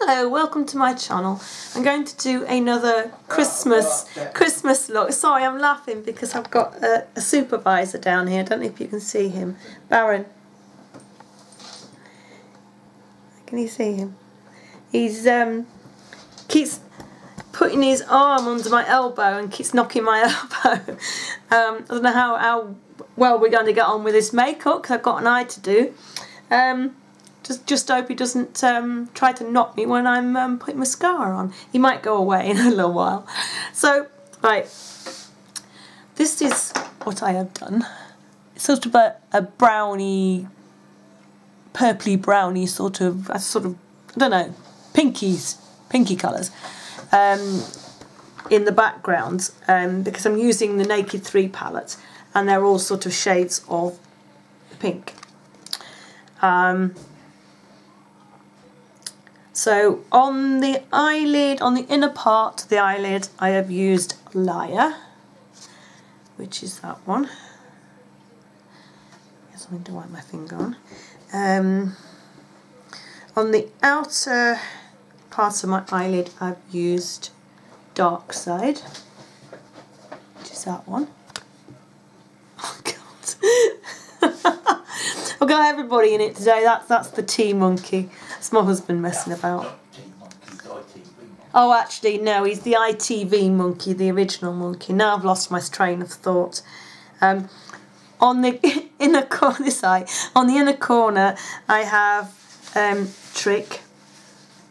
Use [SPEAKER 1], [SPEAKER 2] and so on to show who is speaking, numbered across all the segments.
[SPEAKER 1] Hello, welcome to my channel. I'm going to do another Christmas look. Sorry, I'm laughing because I've got a supervisor down here. I don't know if you can see him. Baron. Can you see him? He's keeps putting his arm under my elbow and keeps knocking my elbow. I don't know how well we're going to get on with this makeup because I've got an eye to do. Just hope he doesn't try to knock me when I'm putting mascara on. He might go away in a little while. So, right, this is what I have done. It's sort of a browny, purpley browny sort of, I don't know, pinky colours in the background because I'm using the Naked 3 palette and they're all sort of shades of pink. So on the eyelid, on the inner part of the eyelid, I have used Liar, which is that one. Get something to wipe my finger on. On the outer part of my eyelid, I've used Dark Side, which is that one. Oh God! I've got everybody in it today. That's the tea monkey. It's my husband messing about. Oh, actually, no, he's the ITV monkey, the original monkey. Now I've lost my train of thought. On the inner corner, on the inner corner, I have Trick,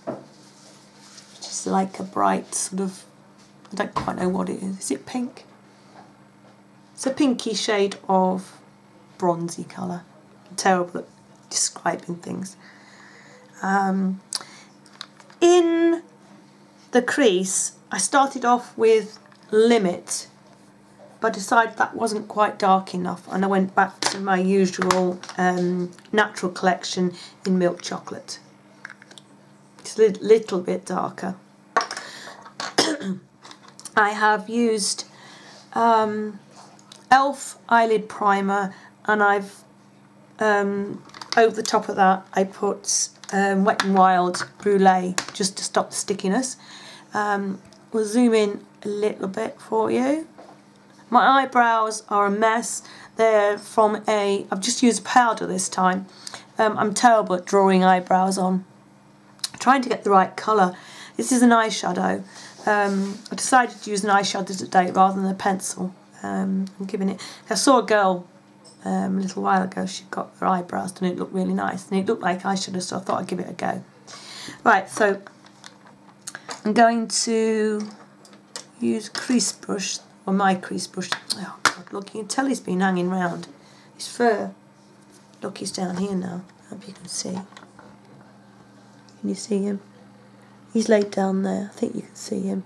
[SPEAKER 1] which is like a bright sort of, I don't quite know what it is. Is it pink? It's a pinky shade of bronzy colour. I'm terrible at describing things. In the crease, I started off with Limit, but I decided that wasn't quite dark enough, and I went back to my usual Natural Collection in Milk Chocolate. It's a little bit darker. I have used e.l.f. eyelid primer, and I've over the top of that I put Wet n Wild Brulee just to stop the stickiness. We'll zoom in a little bit for you. My eyebrows are a mess. They're from I've just used powder this time. I'm terrible at drawing eyebrows on. I'm trying to get the right colour. This is an eyeshadow. I decided to use an eyeshadow today rather than a pencil. I'm giving it. I saw a girl a little while ago. She got her eyebrows done. It looked really nice and it looked like eyeshadow, so I thought I'd give it a go. Right, so I'm going to use a crease brush, or my crease brush. Oh God, look, you can tell he's been hanging round. His fur. Look, he's down here now. I hope you can see. Can you see him? He's laid down there. I think you can see him.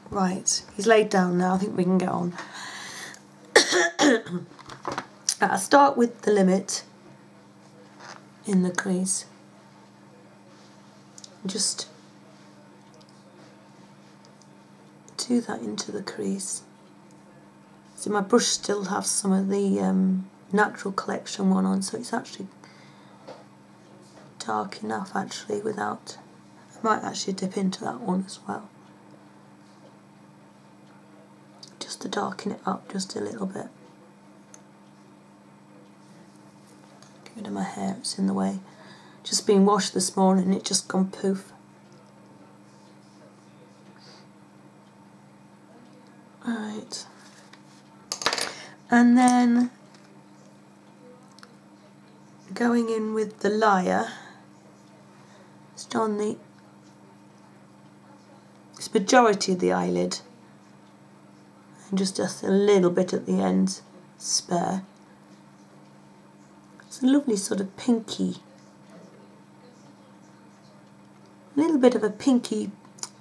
[SPEAKER 1] Right, he's laid down now. I think we can get on. I'll start with the Limit in the crease. Just do that into the crease. So my brush still has some of the Natural Collection one on, so it's actually dark enough actually without. I might actually dip into that one as well, just to darken it up just a little bit. Get rid of my hair, it's in the way. Just been washed this morning and it just gone poof. Right, and then going in with the Liar, just on the majority of the eyelid, and just a little bit at the end, spare. It's a lovely sort of pinky, a little bit of a pinky.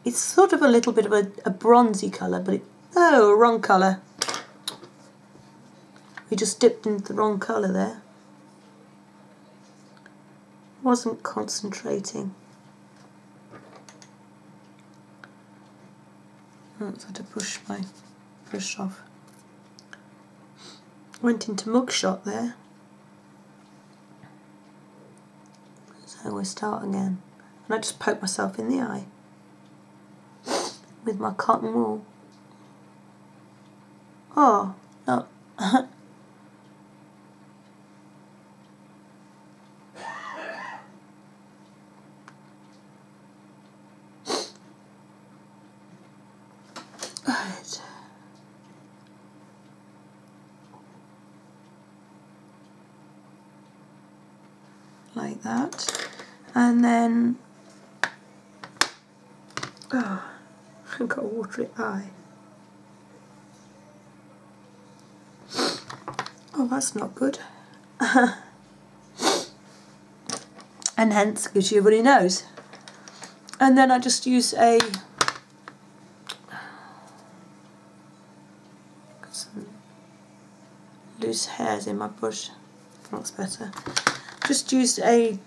[SPEAKER 1] It's sort of a little bit of a bronzy colour, but oh, wrong colour. We just dipped into the wrong colour there. Wasn't concentrating. I had to push my brush off. Went into Mugshot there. So we'll start again. and I just poke myself in the eye with my cotton wool. Oh, no. Right. Like that. And then, oh, I've got a watery eye. Oh, that's not good. And hence gives you a runny nose. And then I just use got some loose hairs in my brush. Looks better. Just used a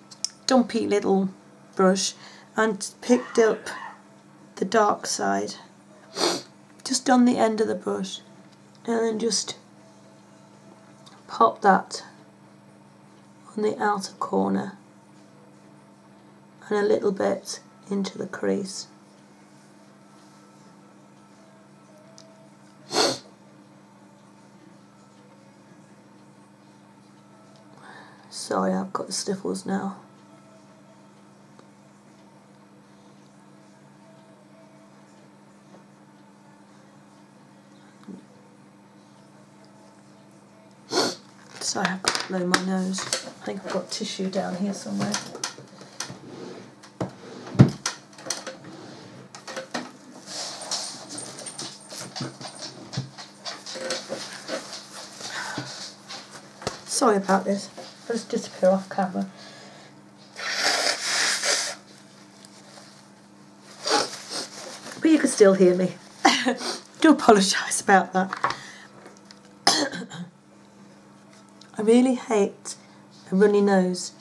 [SPEAKER 1] dumpy little brush and picked up the dark side just on the end of the brush, and then just pop that on the outer corner and a little bit into the crease. Sorry, I've got the sniffles now. Sorry, I've got to blow my nose. I think I've got tissue down here somewhere. Sorry about this. I'll just disappear off camera. But you can still hear me. Do apologise about that. I really hate a runny nose.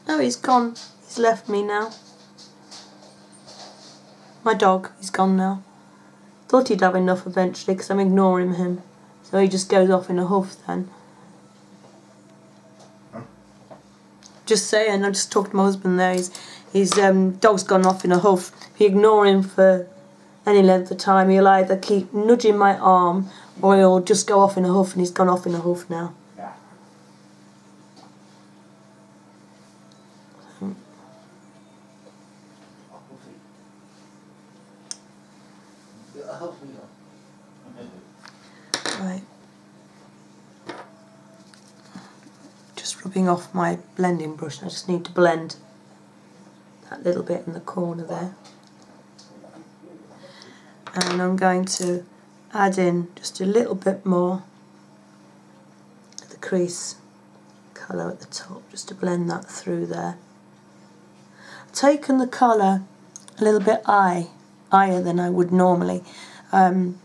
[SPEAKER 1] Oh, he's gone. He's left me now. My dog, he's gone now. Thought he'd have enough eventually because I'm ignoring him. So he just goes off in a huff then. Huh? Just saying, I just talked to my husband there. His dog's gone off in a huff. If you ignore him for any length of time, he'll either keep nudging my arm or he'll just go off in a huff, and he's gone off in a huff now. Right. Just rubbing off my blending brush. I just need to blend that little bit in the corner there. And I'm going to add in just a little bit more of the crease colour at the top, just to blend that through there. I've taken the colour a little bit higher than I would normally. And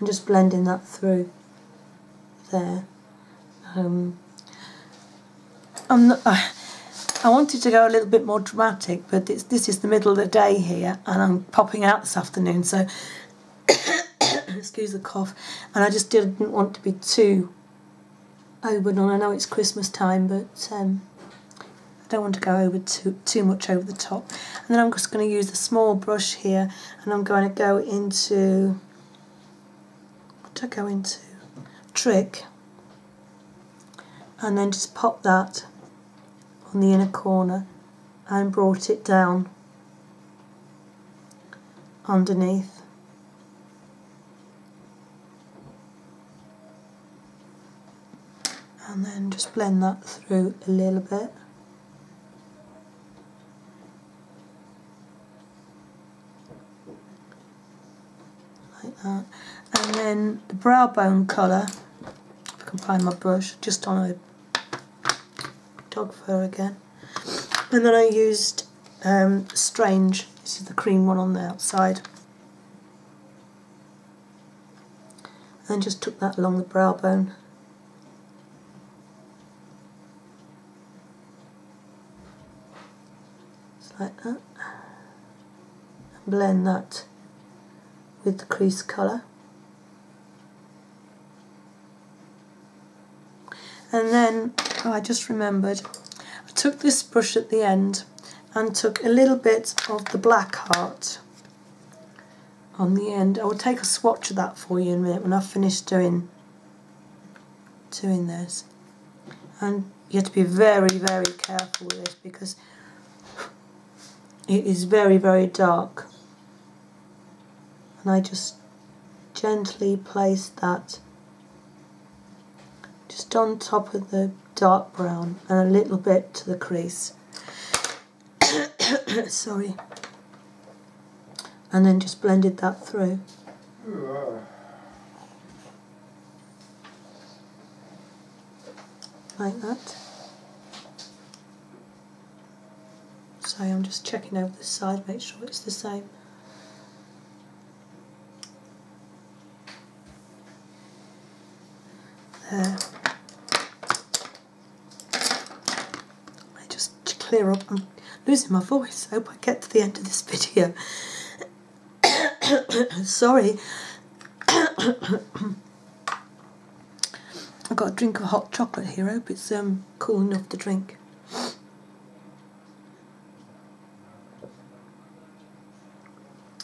[SPEAKER 1] just blending that through there. I wanted to go a little bit more dramatic, but this is the middle of the day here, and I'm popping out this afternoon, so excuse the cough. And I just didn't want to be too overdone. I know it's Christmas time, but I don't want to go over too much over the top. And then I'm just going to use the small brush here, and I'm going to go into, what do I go into? Trick. And then just pop that on the inner corner and brought it down underneath. And then just blend that through a little bit. Like that. And then the brow bone colour, if I can find my brush, just on a dog fur again. And then I used Strange, this is the cream one on the outside. And then just took that along the brow bone. Just like that. And blend that with the crease colour. And then, oh, I just remembered, I took this brush at the end and took a little bit of the black heart on the end. I will take a swatch of that for you in a minute when I've finished doing this. And you have to be very, very careful with this because it is very, very dark. And I just gently place that just on top of the dark brown and a little bit to the crease. Sorry. And then just blended that through. Like that. So I'm just checking over the side, make sure it's the same. There. I just clear up. I'm losing my voice. I hope I get to the end of this video. Sorry. I've got a drink of hot chocolate here. I hope it's cool enough to drink.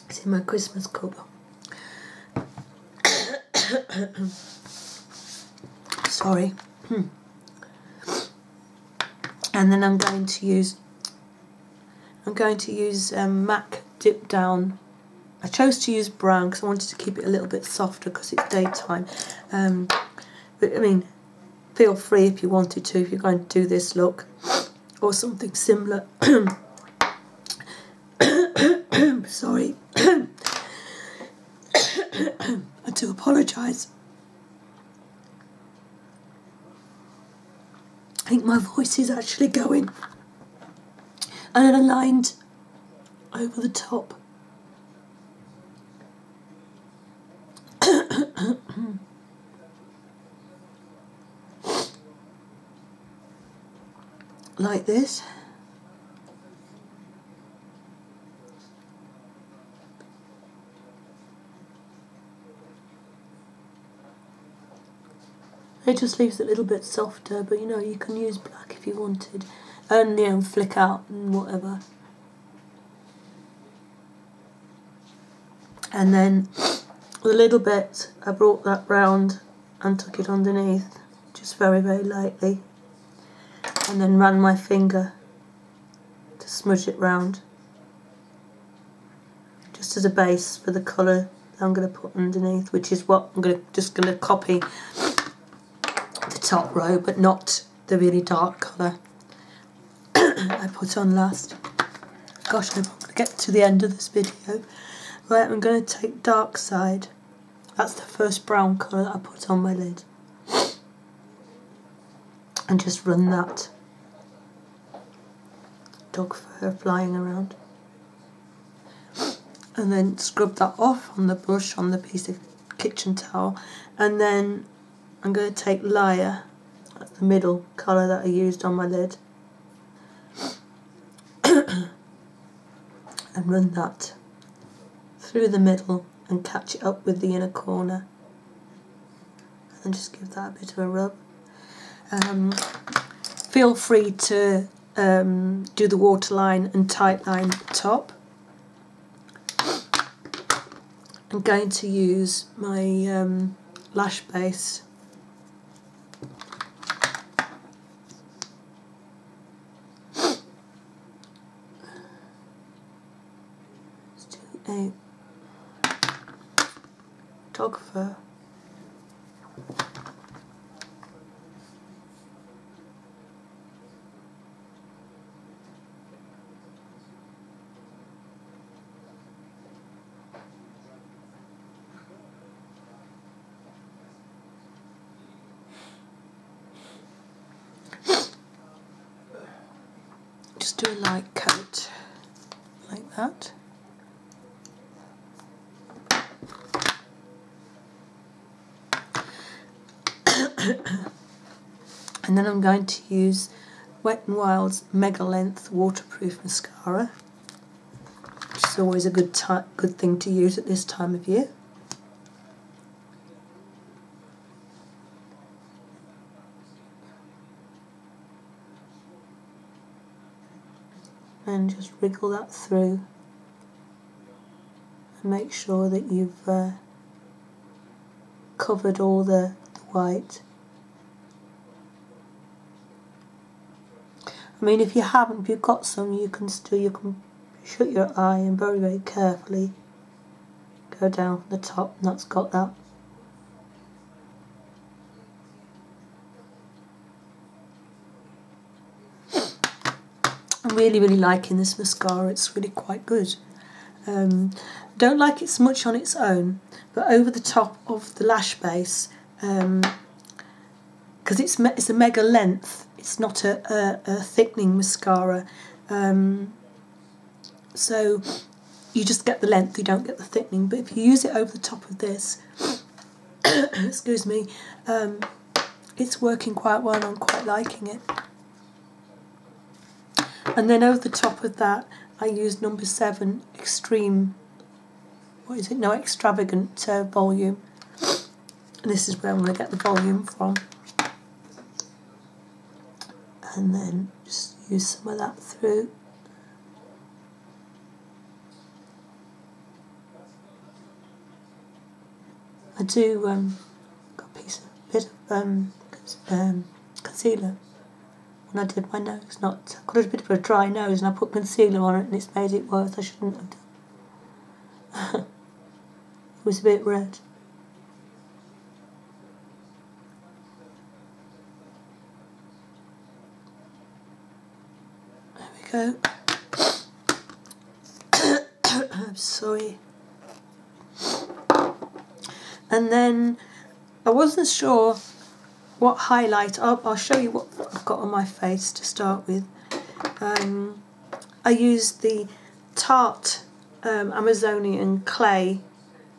[SPEAKER 1] It's in my Christmas cup. Sorry. And then I'm going to use MAC Dip Down. I chose to use brown because I wanted to keep it a little bit softer because it's daytime. But I mean, feel free if you wanted to, if you're going to do this look or something similar. Sorry. I do apologise. I think my voice is actually going. And then aligned over the top. Like this. It just leaves it a little bit softer, but you know, you can use black if you wanted, and you know, flick out and whatever. And then a little bit, I brought that round and took it underneath, just very, very lightly, and then ran my finger to smudge it round, just as a base for the colour that I'm going to put underneath, which is what I'm just going to copy the top row, but not the really dark colour I put on last. Gosh, I'm going to get to the end of this video. Right, I'm going to take Dark Side. That's the first brown colour that I put on my lid. And just run that. Dog fur flying around. And then scrub that off on the brush, on the piece of kitchen towel. And then I'm going to take Liar, that's the middle colour that I used on my lid, and run that through the middle and catch it up with the inner corner. And just give that a bit of a rub. Feel free to do the waterline and tightline at the top. I'm going to use my lash base. Let's do a dog fur. Just do a light coat like that. And then I'm going to use Wet n Wild's Mega Length Waterproof Mascara, which is always a good thing to use at this time of year. and just wriggle that through and make sure that you've covered all the white. I mean, if you haven't, if you've got some, you can shut your eye and very, very carefully go down the top, and that's got that. I'm really, really liking this mascara. It's really quite good. Don't like it so much on its own, but over the top of the lash base, because it's a mega length, it's not a thickening mascara, so you just get the length, you don't get the thickening. But if you use it over the top of this, excuse me, it's working quite well and I'm quite liking it. And then over the top of that, I used number 7 Extreme, what is it? No, Extravagant Volume. And this is where I'm going to get the volume from. And then just use some of that through. I do got a bit of concealer when I did my nose. I got a bit of a dry nose and I put concealer on it and it's made it worse. I shouldn't have done. It was a bit red. There we go. I'm sorry. And then I wasn't sure what highlight. I'll show you what I've got on my face to start with. I used the Tarte Amazonian Clay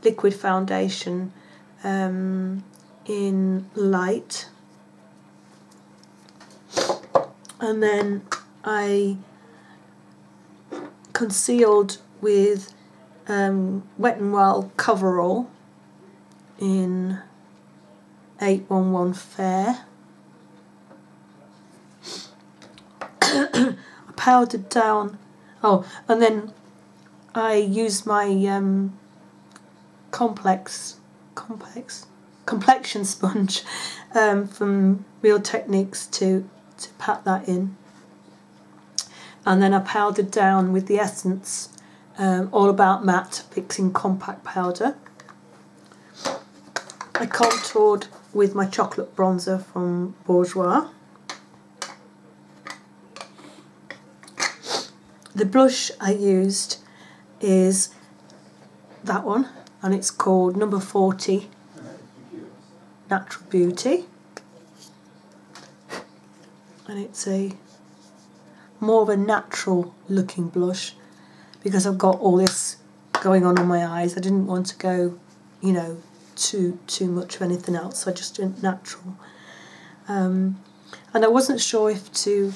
[SPEAKER 1] liquid foundation in light, and then I concealed with Wet n Wild Coverall in 811 Fair. I powdered down, and then I used my complexion sponge from Real Techniques to pat that in. And then I powdered down with the Essence All About Matte Fixing Compact Powder. I contoured with my chocolate bronzer from Bourjois. The blush I used is that one, and it's called number 40 Natural Beauty, and it's more of a natural looking blush because I've got all this going on my eyes. I didn't want to go, you know, too much of anything else, so I just went natural. And I wasn't sure if to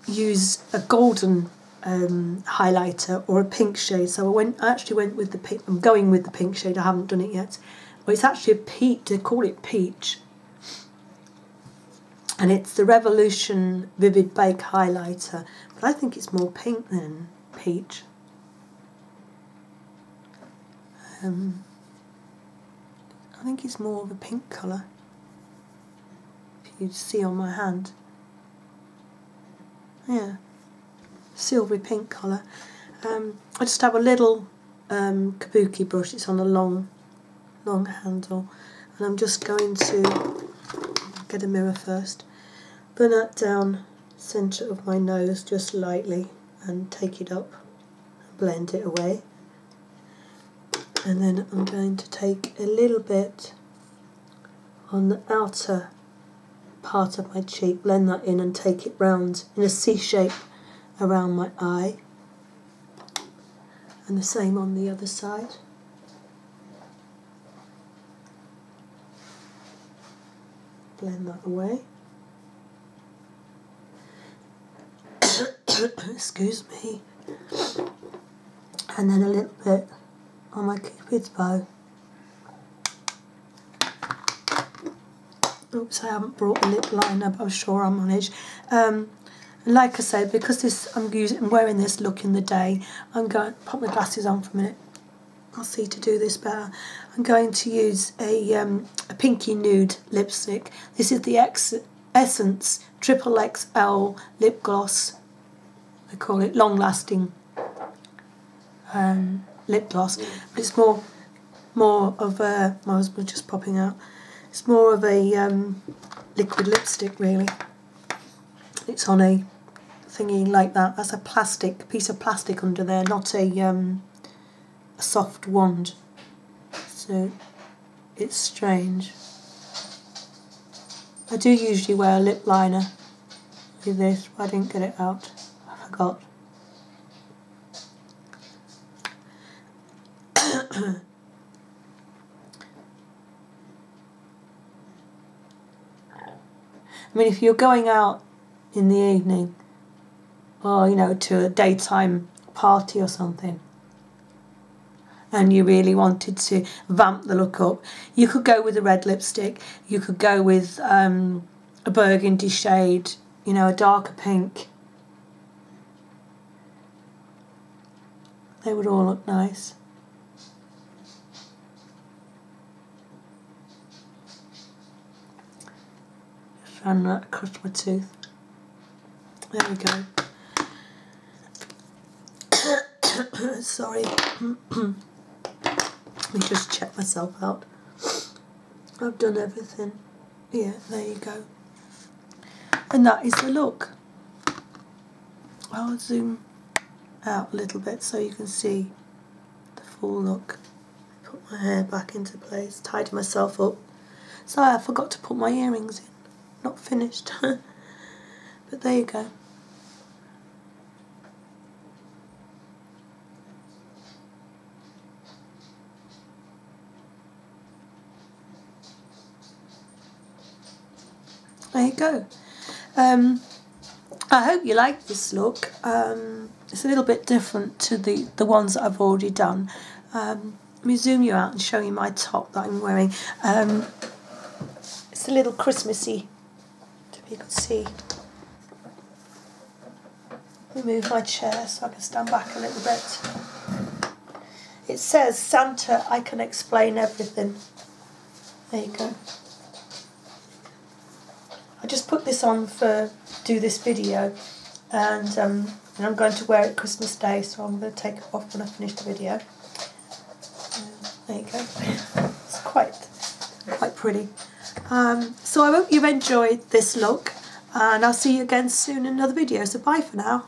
[SPEAKER 1] use a golden highlighter or a pink shade, so I actually went with the pink. I'm going with the pink shade. I haven't done it yet, but it's actually a peach. They call it peach, and it's the Revolution Vivid Bake highlighter, but I think it's more pink than peach. I think it's more of a pink colour, if you see on my hand. Yeah, silvery pink colour. I just have a little kabuki brush. It's on a long handle, and I'm just going to get a mirror first. Burn that down centre of my nose just lightly and take it up and blend it away. And then I'm going to take a little bit on the outer part of my cheek, blend that in and take it round in a C shape around my eye. And the same on the other side. Blend that away. Excuse me. And then a little bit on my Cupid's bow. Oops, I haven't brought the lip liner, but I'm sure I'll manage. And like I said, because I'm wearing this look in the day, I'm going to pop my glasses on for a minute. I'll see to do this better. I'm going to use a pinky nude lipstick. This is the Essence Triple XL lip gloss. I call it long lasting lip gloss, but it's more of a, my husband's just popping out, it's more of a liquid lipstick really. It's on a thingy like that. That's a piece of plastic under there, not a soft wand, so it's strange. I do usually wear a lip liner with this, but I didn't get it out, I forgot. I mean, if you're going out in the evening, or, you know, to a daytime party or something, and you really wanted to vamp the look up, you could go with a red lipstick, you could go with a burgundy shade, you know, a darker pink. They would all look nice. Just ran that across my tooth. There we go. Sorry. Let me just check myself out. I've done everything. Yeah, there you go. And that is the look. I'll zoom out a little bit so you can see the full look. Put my hair back into place, tidy myself up. Sorry, I forgot to put my earrings in. Not finished. But there you go. There you go. I hope you like this look. It's a little bit different to the ones that I've already done. Let me zoom you out and show you my top that I'm wearing. It's a little Christmassy, if you can see. Let me move my chair so I can stand back a little bit. It says, Santa, I can explain everything. There you go. I just put this on do this video, and I'm going to wear it Christmas Day, so I'm going to take it off when I finish the video. There you go. It's quite pretty. So I hope you've enjoyed this look, and I'll see you again soon in another video. So bye for now.